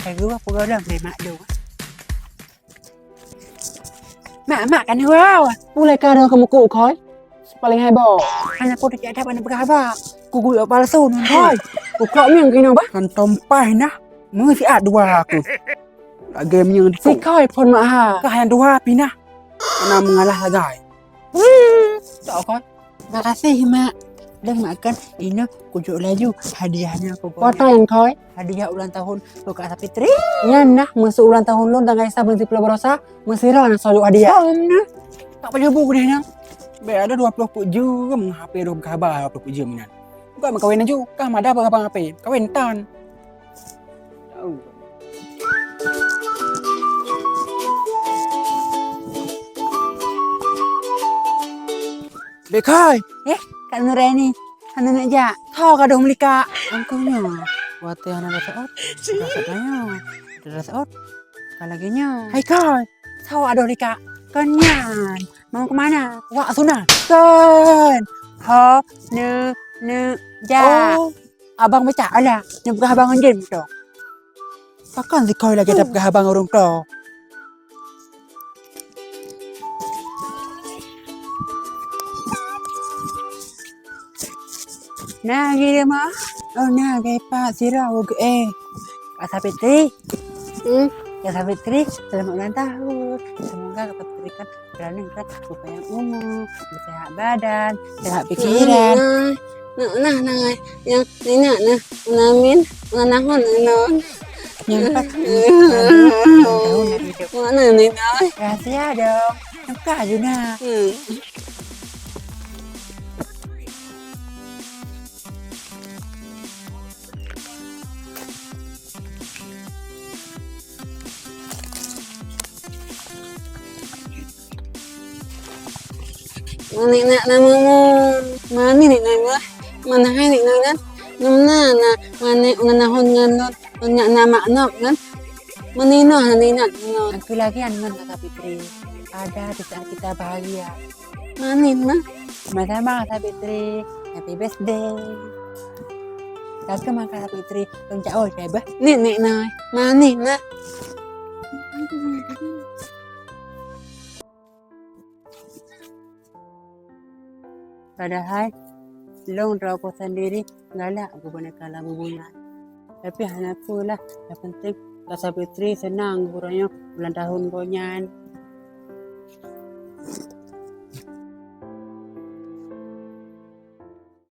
Kayak gue pegadang deh mak dong. Mak kan wow. Mulai kadang kamu ku khói. Paling heboh. Anak aku tidak ada anak berapa. Kuku ya palsu nih. Khói. Ku kok miang kino ba? Kan tompah nah. Mesti ada dua aku. Game yang di Si khói phon ma ha. Kahan dua pinah. Karena mengalah lagi. Tak kan? Makasih mak. Dan makan ini kujuk laju hadiahnya aku. Wata yang khói. Hadiah ulang tahun lo Kak Sapitri. Yan nah masuk ulang tahun lu dan kaisa bensi pulau berosa. Mesira na soal hadiah. Nah. Tak perlu buku deh nah. Biar ada 20 juga menghape 20 kabar 20 jam minan. Bukan kawin juga. Kah ada apa ngapain? Kawin tan. Bekai. Kak Nureni. Anu aja. Tho ka dong melika. Angkunya. Wate anak rasa ot. Rasanya. Rasa ot. Kalaginya. Hai kai. Tho ada melika. Kenyan. Mau kemana? Wak sunah. Kan. Ho. Ne. Ja. Oh. Abang baca lah. Nyebgah abang anjen dong. Pakan si koi lagi dapgah abang orang to. Nah, gini mah. Oh, nah, kayak Pak Sirau. Kak Sapitri. Kak Sapitri, selamat ulang tahun. Semoga Kak Sapitri kan berlanjut supaya umur, sehat badan, sehat pikiran. Nah, yang ini nah, namin, nahon non. Yang pas tahun dari hidup. Mana nih dah? Rahasia dong. Suka juga. Mani nak namamu, mani ni nama, mana hai ni nama, nama na, mani nahon nganot, banyak nama anak kan, mani no. Aku lagi dengan Kak Sapitri. Ada di saat kita bahagia. Mani mah, Sama-sama Kak Sapitri. Happy birthday. Kak Kak Sapitri. Tuncak oh saya bah. ni nah, mani nah. Padahal long rokok sendiri galak aku boneka lagu bunyi. Tapi anakku lah yang penting Kak Sapitri senang buranya ulang tahun konyan.